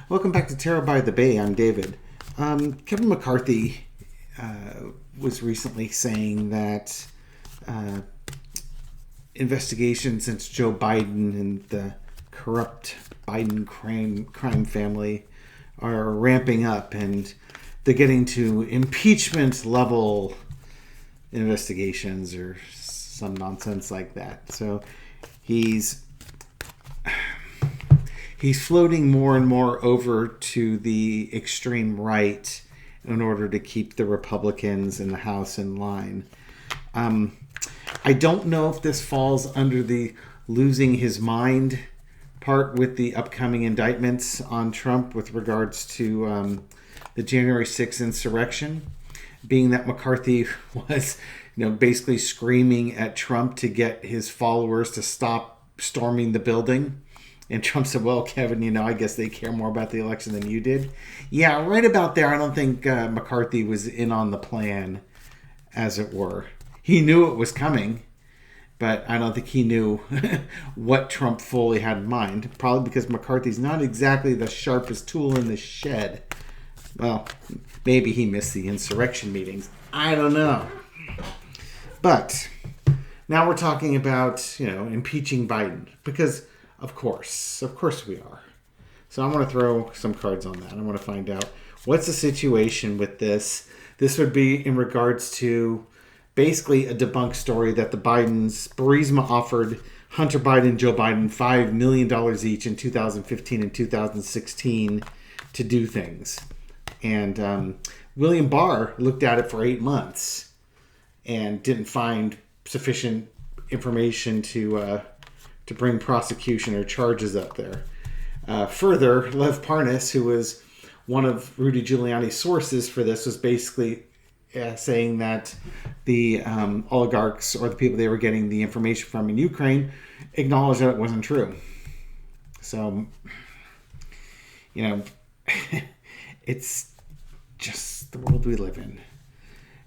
Welcome back to Terror by the Bay. I'm David. Kevin McCarthy was recently saying that investigations into Joe Biden and the corrupt Biden crime family are ramping up, and they're getting to impeachment level investigations or some nonsense like that. So he's floating more and more over to the extreme right in order to keep the Republicans in the House in line. I don't know if this falls under the losing his mind part with the upcoming indictments on Trump with regards to the January 6th insurrection, being that McCarthy was, basically screaming at Trump to get his followers to stop storming the building. And Trump said, well, Kevin, I guess they care more about the election than you did. Yeah, right about there. I don't think McCarthy was in on the plan, as it were. He knew it was coming, but I don't think he knew what Trump fully had in mind. Probably because McCarthy's not exactly the sharpest tool in the shed. Well, maybe he missed the insurrection meetings. I don't know. But now we're talking about, impeaching Biden. Because Of course we are. So I'm going to throw some cards on that. I want to find out what's the situation with this. This would be in regards to basically a debunked story that the Bidens, Burisma offered Hunter Biden, Joe Biden $5 million each in 2015 and 2016 to do things. And William Barr looked at it for 8 months and didn't find sufficient information to bring prosecution or charges up there. Further, Lev Parnas, who was one of Rudy Giuliani's sources for this, was basically saying that the oligarchs or the people they were getting the information from in Ukraine acknowledged that it wasn't true. So, it's just the world we live in.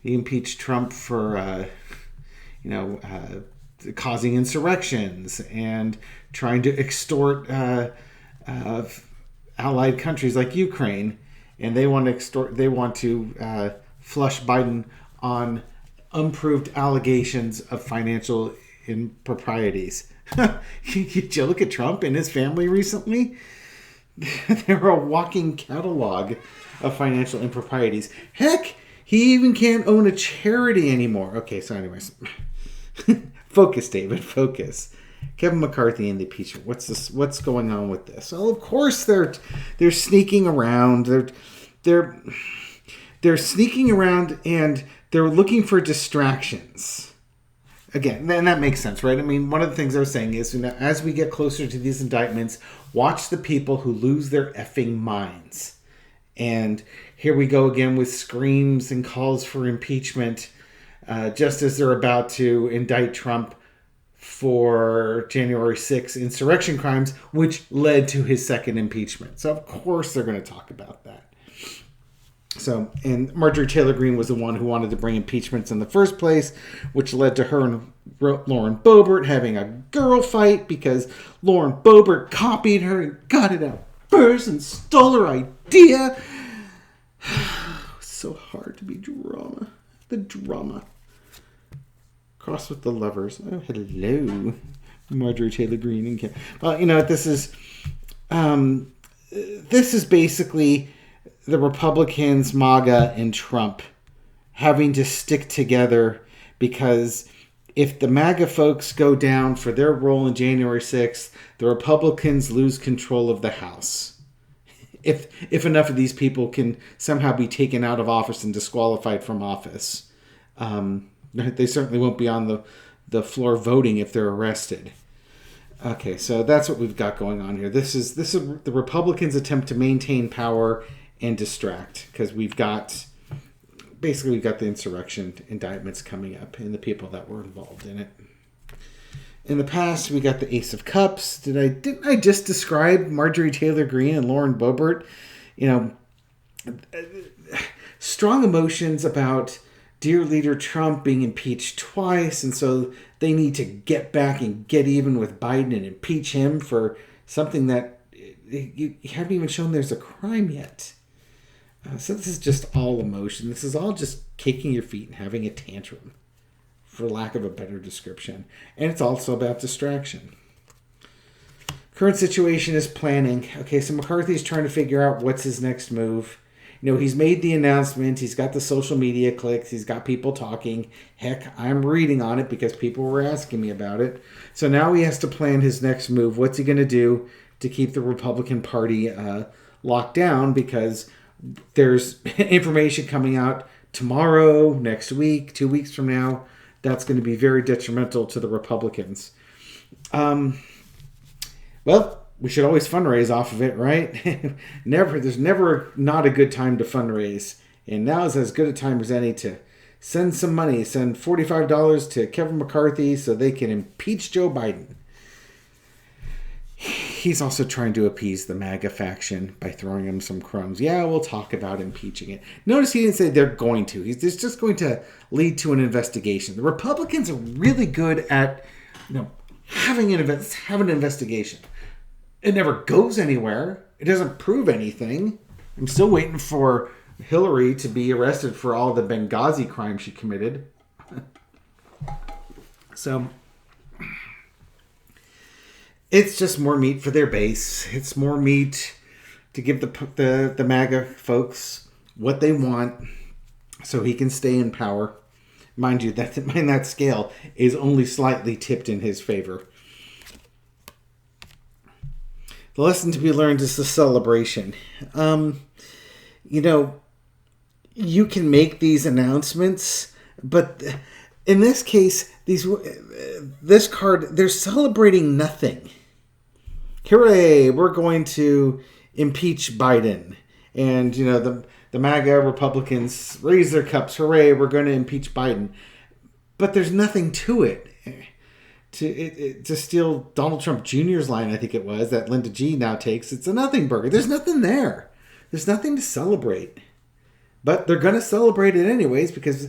He impeached Trump for, causing insurrections and trying to extort allied countries like Ukraine, and they want to flush Biden on unproved allegations of financial improprieties. Did you look at Trump and his family recently? They're a walking catalog of financial improprieties. Heck, he even can't own a charity anymore. Okay, so anyways. Focus, David, focus. Kevin McCarthy and the impeachment. What's going on with this? Well, of course they're sneaking around. They're sneaking around and they're looking for distractions. Again, and that makes sense, right? I mean, one of the things I was saying is, as we get closer to these indictments, watch the people who lose their effing minds. And here we go again with screams and calls for impeachment. Just as they're about to indict Trump for January 6th insurrection crimes, which led to his second impeachment. So, of course, they're going to talk about that. So, and Marjorie Taylor Greene was the one who wanted to bring impeachments in the first place, which led to her and Lauren Boebert having a girl fight because Lauren Boebert copied her and got it out first and stole her idea. It's so hard to be drama. The drama. Cross with the lovers. Oh, hello, Marjorie Taylor Greene and Kim. Well, this is basically the Republicans, MAGA, and Trump having to stick together, because if the MAGA folks go down for their role in January 6th, the Republicans lose control of the House. If enough of these people can somehow be taken out of office and disqualified from office. They certainly won't be on the floor voting if they're arrested. Okay, so that's what we've got going on here. This is the Republicans' attempt to maintain power and distract, because we've got the insurrection indictments coming up and the people that were involved in it. In the past, we got the Ace of Cups. Didn't I just describe Marjorie Taylor Greene and Lauren Boebert? Strong emotions about dear leader Trump being impeached twice, and so they need to get back and get even with Biden and impeach him for something that you haven't even shown there's a crime yet. So this is just all emotion. This is all just kicking your feet and having a tantrum, for lack of a better description. And it's also about distraction. Current situation is planning. Okay, so McCarthy's trying to figure out what's his next move. He's made the announcement. He's got the social media clicks. He's got people talking. Heck, I'm reading on it because people were asking me about it. So now he has to plan his next move. What's he going to do to keep the Republican Party locked down? Because there's information coming out tomorrow, next week, 2 weeks from now. That's going to be very detrimental to the Republicans. Well, we should always fundraise off of it, right? There's never not a good time to fundraise. And now is as good a time as any to send some money. Send $45 to Kevin McCarthy so they can impeach Joe Biden. He's also trying to appease the MAGA faction by throwing him some crumbs. Yeah, we'll talk about impeaching it. Notice he didn't say they're going to. It's just going to lead to an investigation. The Republicans are really good at, having an investigation. It never goes anywhere. It doesn't prove anything. I'm still waiting for Hillary to be arrested for all the Benghazi crimes she committed. So it's just more meat for their base. It's more meat to give the MAGA folks what they want so he can stay in power. Mind you, that scale is only slightly tipped in his favor. The lesson to be learned is the celebration. You can make these announcements, but in this case, this card, they're celebrating nothing. Hooray, we're going to impeach Biden. And, the MAGA Republicans raise their cups. Hooray, we're going to impeach Biden. But there's nothing to it. To steal Donald Trump Jr.'s line, I think it was, that Linda G now takes, it's a nothing burger. There's nothing there. There's nothing to celebrate. But they're going to celebrate it anyways because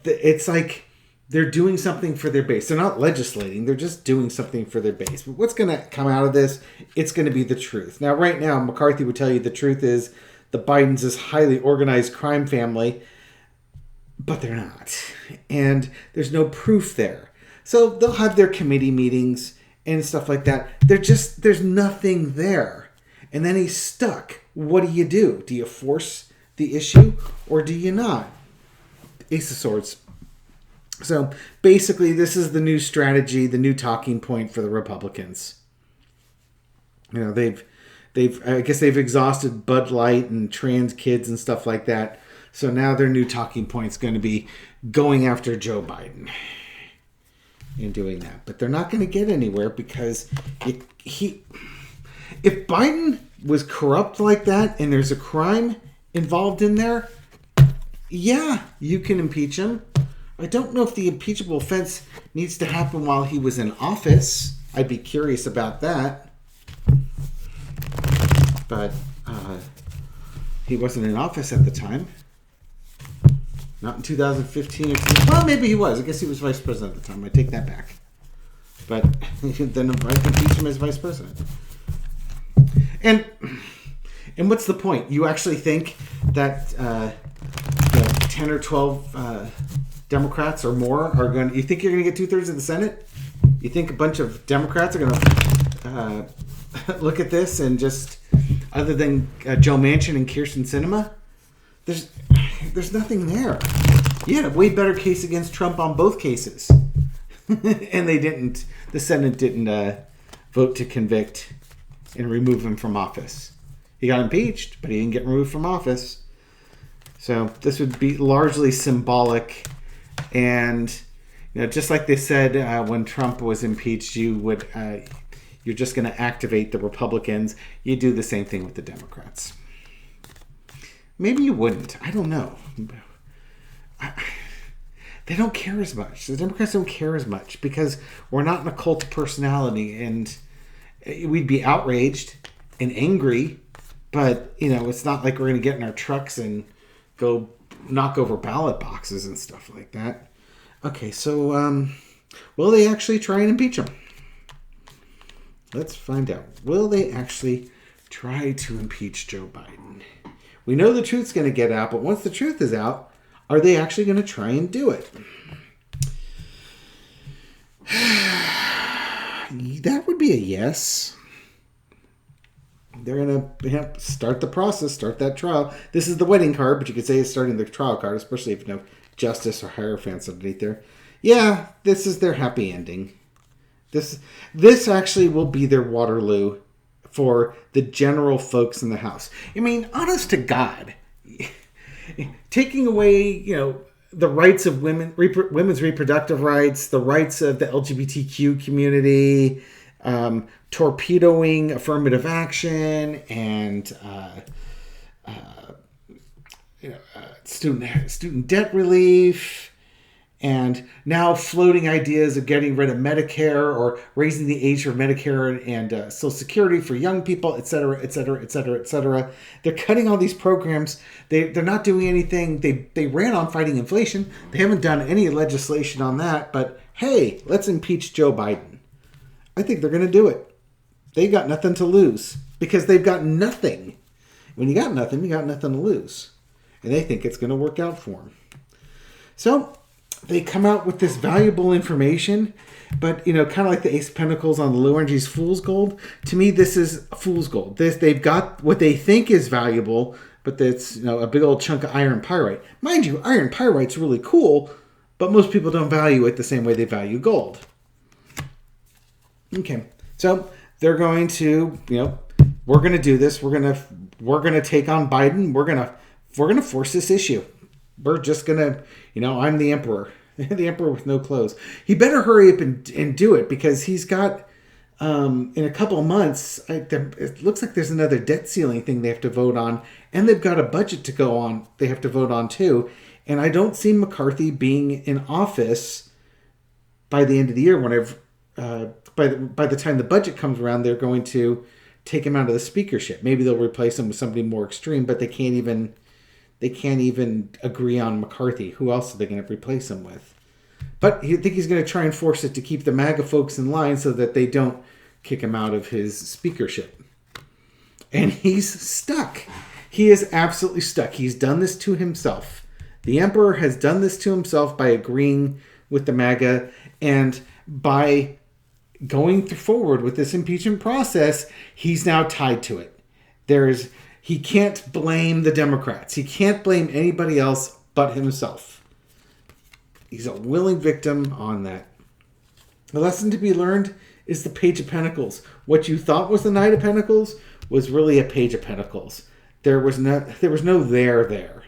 it's like they're doing something for their base. They're not legislating. They're just doing something for their base. But what's going to come out of this? It's going to be the truth. Now, right now, McCarthy would tell you the truth is the Bidens is highly organized crime family, but they're not. And there's no proof there. So they'll have their committee meetings and stuff like that. There's nothing there. And then he's stuck. What do you do? Do you force the issue or do you not? Ace of Swords. So basically, this is the new strategy, the new talking point for the Republicans. I guess they've exhausted Bud Light and trans kids and stuff like that. So now their new talking point is going to be going after Joe Biden. In doing that, but they're not going to get anywhere because if Biden was corrupt like that and there's a crime involved in there, yeah, you can impeach him. I don't know if the impeachable offense needs to happen while he was in office. I'd be curious about that, but he wasn't in office at the time. Not in 2015 or 16. Well, maybe he was. I guess he was vice president at the time. I take that back. But then I impeach him as vice president. And what's the point? You actually think that 10 or 12 Democrats or more are going to... You think you're going to get 2/3 of the Senate? You think a bunch of Democrats are going to look at this and just... Other than Joe Manchin and Kyrsten Sinema? There's nothing there. You had a way better case against Trump on both cases. And they didn't. The Senate didn't vote to convict and remove him from office. He got impeached, but he didn't get removed from office. So this would be largely symbolic. And just like they said when Trump was impeached, you're just going to activate the Republicans. You do the same thing with the Democrats. Maybe you wouldn't. I don't know. They don't care as much. The Democrats don't care as much because we're not in a cult of personality, and we'd be outraged and angry, but it's not like we're going to get in our trucks and go knock over ballot boxes and stuff like that. Okay, so will they actually try and impeach him? Let's find out. Will they actually try to impeach Joe Biden? We know the truth's going to get out, but once the truth is out, are they actually going to try and do it? That would be a yes. They're going to start the process, start that trial. This is the wedding card, but you could say it's starting the trial card, especially if you know Justice or Hierophants underneath there. Yeah, this is their happy ending. This actually will be their Waterloo for the general folks in the House. I mean, honest to God, taking away, the rights of women, women's reproductive rights, the rights of the LGBTQ community, torpedoing affirmative action, and student debt relief. And now floating ideas of getting rid of Medicare or raising the age for Medicare and Social Security for young people, et cetera, et cetera, et cetera, et cetera. They're cutting all these programs. They're not doing anything. They ran on fighting inflation. They haven't done any legislation on that. But hey, let's impeach Joe Biden. I think they're going to do it. They got nothing to lose because they've got nothing. When you got nothing, you got nothing to lose. And they think it's going to work out for them. So they come out with this valuable information, but, kind of like the Ace of Pentacles on the low energy's fool's gold. To me, this is fool's gold. They've got what they think is valuable, but that's, a big old chunk of iron pyrite. Mind you, iron pyrite's really cool, but most people don't value it the same way they value gold. Okay, so they're going to, we're going to do this. We're going to take on Biden. We're going to force this issue. We're just going to, I'm the emperor. The emperor with no clothes. He better hurry up and do it because he's got, in a couple of months, it looks like there's another debt ceiling thing they have to vote on. And they've got a budget to go on. They have to vote on too. And I don't see McCarthy being in office by the end of the year. By the time the budget comes around, they're going to take him out of the speakership. Maybe they'll replace him with somebody more extreme, but they can't even agree on McCarthy. Who else are they going to replace him with? But I think he's going to try and force it to keep the MAGA folks in line so that they don't kick him out of his speakership. And he's stuck. He is absolutely stuck. He's done this to himself. The emperor has done this to himself by agreeing with the MAGA and by going forward with this impeachment process. He's now tied to it. He can't blame the Democrats. He can't blame anybody else but himself. He's a willing victim on that. The lesson to be learned is the Page of Pentacles. What you thought was the Knight of Pentacles was really a Page of Pentacles. There was no there.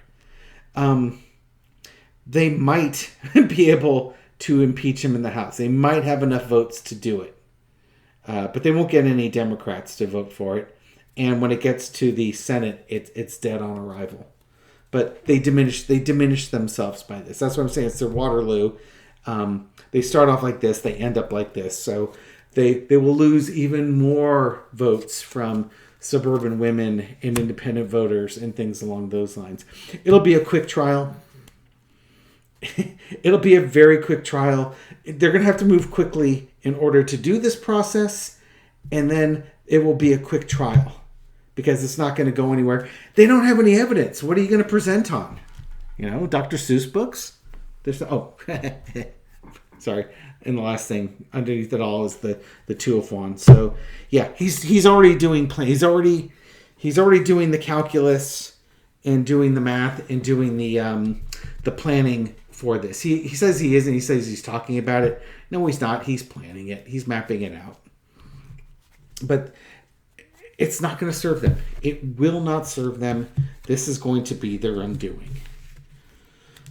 They might be able to impeach him in the House. They might have enough votes to do it. But they won't get any Democrats to vote for it. And when it gets to the Senate, it's dead on arrival. But they diminish themselves by this. That's what I'm saying. It's their Waterloo. They start off like this. They end up like this. So they will lose even more votes from suburban women and independent voters and things along those lines. It'll be a quick trial. It'll be a very quick trial. They're going to have to move quickly in order to do this process. And then it will be a quick trial. Because it's not going to go anywhere. They don't have any evidence. What are you going to present on? Dr. Seuss books? Sorry. And the last thing underneath it all is the Two of Wands. So yeah, he's already doing he's already doing the calculus and doing the math and doing the planning for this. He says he is, and he says he's talking about it. No, he's not. He's planning it. He's mapping it out. But it's not going to serve them. It will not serve them. This is going to be their undoing.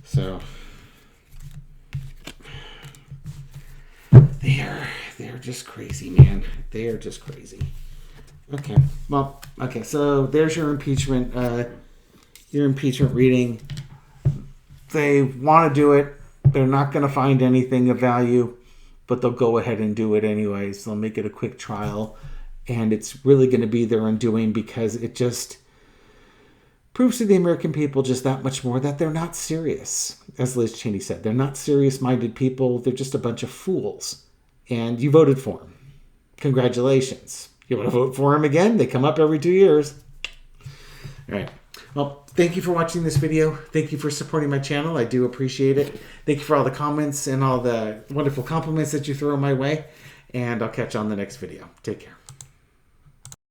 So they're just crazy, man. They are just crazy. Okay. Well, okay. So there's your impeachment reading. They want to do it. They're not going to find anything of value, but they'll go ahead and do it anyways. They'll make it a quick trial. And it's really going to be their undoing because it just proves to the American people just that much more that they're not serious. As Liz Cheney said, they're not serious-minded people. They're just a bunch of fools. And you voted for them. congratulations. You want to vote for him again? They come up every 2 years. All right. Well, thank you for watching this video. Thank you for supporting my channel. I do appreciate it. Thank you for all the comments and all the wonderful compliments that you throw my way. And I'll catch you on the next video. Take care.